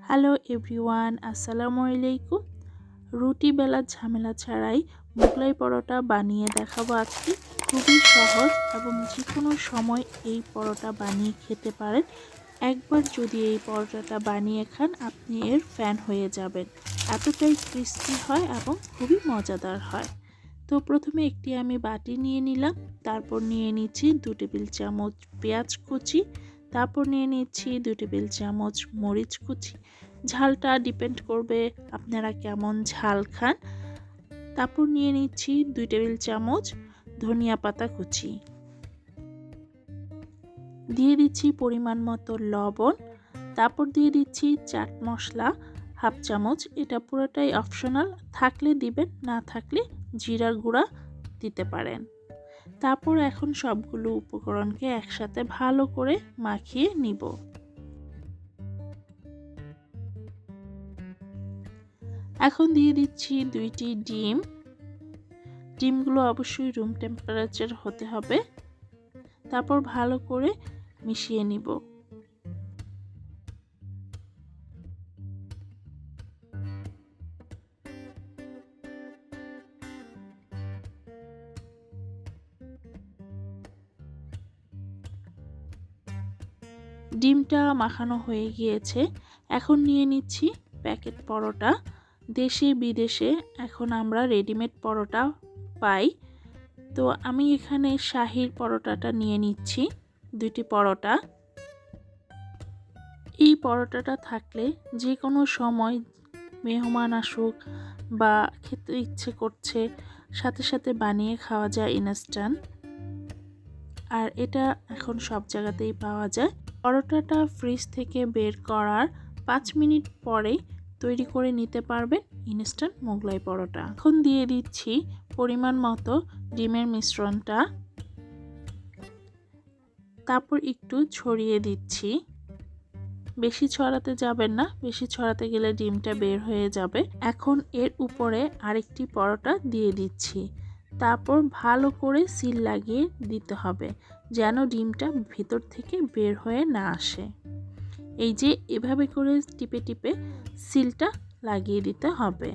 Hello everyone, আসসালামু আলাইকুম। রুটি বেলার ঝামেলা ছাড়াই মোগলাই পরোটা বানিয়ে দেখাবো আজকে। খুবই সহজ এবং যে কোনো সময় এই পরোটা বানিয়ে খেতে পারেন। একবার যদি এই পরোটাটা বানিয়ে খান আপনি এর ফ্যান হয়ে যাবেন। এতটাই ক্রিস্পি হয় এবং খুবই মজাদার হয়। তো প্রথমে একটি আমি বাটি নিয়ে নিলাম, তারপর নিয়ে নিচ্ছি 2 টেবিল চামচ পেঁয়াজ কুচি, তারপর নিয়ে নিচ্ছি 2 টেবিল চামচ মরিচ কুচি। ঝালটা ডিপেন্ড করবে আপনারা কেমন ঝাল খান। তারপর নিয়ে নিচ্ছি 2 টেবিল চামচ ধনিয়া পাতা কুচি, দিয়ে দিচ্ছি পরিমাণ মতো লবণ, তারপর দিয়ে দিচ্ছি চাট মশলা হাফ চামচ। এটা পুরোটাই অপশনাল, থাকলে দিবেন, না থাকলে জিরার গুঁড়া দিতে পারেন। তারপর এখন সবগুলো উপকরণকে একসাথে ভালো করে মাখিয়ে নিব। এখন দিয়ে দিচ্ছি 2টি ডিম। ডিমগুলো অবশ্যই রুম টেম্পারেচার হতে হবে। তারপর ভালো করে মিশিয়ে নিব। ডিমটা মাখানো হয়ে গিয়েছে। এখন নিয়ে নিচ্ছি প্যাকেট পরোটা। দেশে বিদেশে এখন আমরা রেডিমেড পরোটা পাই, তো আমি এখানে শাহির পরোটাটা নিয়ে নিচ্ছি 2টি পরোটা। এই পরোটাটা থাকলে যে কোনো সময় মেহমান আসুক বা খেতে ইচ্ছে করছে সাথে সাথে বানিয়ে খাওয়া যায় ইনস্ট্যান্ট। আর এটা এখন সব জায়গাতেই পাওয়া যায়। পরোটাটা ফ্রিজ থেকে বের করার 5 মিনিট পরেই তৈরি করে নিতে পারবেন ইনস্ট্যান্ট মোগলাই পরোটা। এখন দিয়ে দিচ্ছি পরিমাণ মতো ডিমের মিশ্রণটা, তারপর একটু ছড়িয়ে দিচ্ছি। বেশি ছড়াতে যাবেন না, বেশি ছড়াতে গেলে ডিমটা বের হয়ে যাবে। এখন এর উপরে আরেকটি পরোটা দিয়ে দিচ্ছি, তারপর ভালো করে সিল লাগিয়ে দিতে হবে যেন ডিমটা ভিতর থেকে বের হয়ে না আসে। এই যে এভাবে করে টিপে টিপে সিলটা লাগিয়ে দিতে হবে।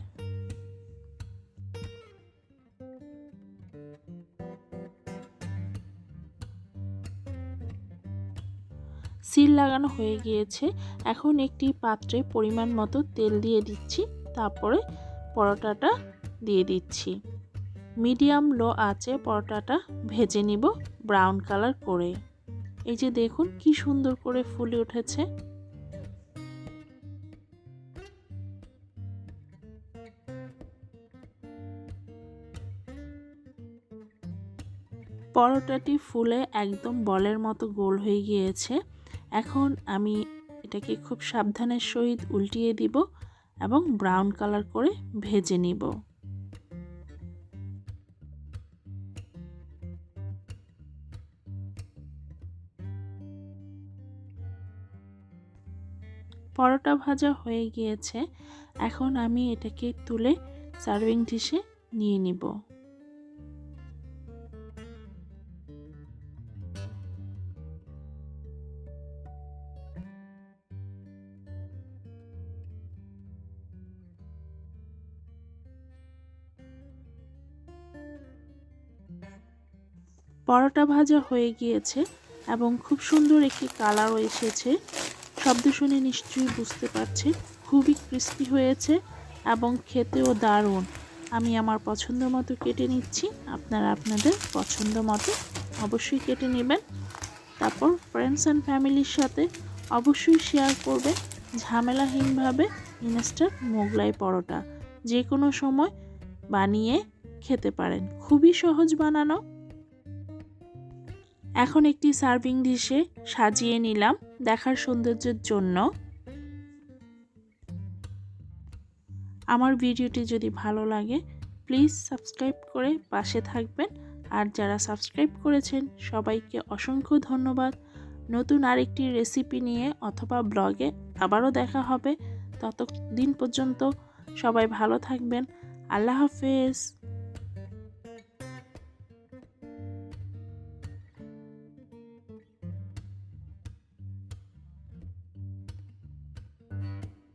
সিল লাগানো হয়ে গিয়েছে। এখন একটি পাত্রে পরিমাণ মতো তেল দিয়ে দিচ্ছি, তারপরে পরোটাটা দিয়ে দিচ্ছি। মিডিয়াম লো আঁচে পরোটাটা ভেজে নিব ব্রাউন কালার করে। এই যে দেখুন কি সুন্দর করে ফুলে উঠেছে। পরোটাটি ফুলে একদম বলের মতো গোল হয়ে গিয়েছে। এখন আমি এটাকে খুব সাবধানের সহিত উল্টিয়ে দিব এবং ব্রাউন কালার করে ভেজে নিব। পরোটা ভাজা হয়ে গিয়েছে। এখন আমি এটাকে তুলে সার্ভিং ডিশে নিয়ে নিব। পরোটা ভাজা হয়ে গিয়েছে এবং খুব সুন্দর একটি কালারও এসেছে। শব্দ শুনে নিশ্চয়ই বুঝতে পারছেন খুবই ক্রিস্পি হয়েছে এবং খেতেও দারুণ। আমি আমার পছন্দ মতো কেটে নিচ্ছি, আপনারা আপনাদের পছন্দ মতো অবশ্যই কেটে নেবেন। তারপর ফ্রেন্ডস অ্যান্ড ফ্যামিলির সাথে অবশ্যই শেয়ার করবেন ঝামেলাহীনভাবে ইনস্ট্যান্ট মোগলাই পরোটা। যে কোনো সময় বানিয়ে খেতে পারেন, খুবই সহজ বানানো। এখন একটি সার্ভিং ডিশে সাজিয়ে নিলাম দেখার সৌন্দর্যের জন্য। আমার ভিডিওটি যদি ভালো লাগে প্লিজ সাবস্ক্রাইব করে পাশে থাকবেন। আর যারা সাবস্ক্রাইব করেছেন সবাইকে অসংখ্য ধন্যবাদ। নতুন আরেকটি রেসিপি নিয়ে অথবা ব্লগে আবারও দেখা হবে। ততদিন পর্যন্ত সবাই ভালো থাকবেন। আল্লাহ হাফেজ।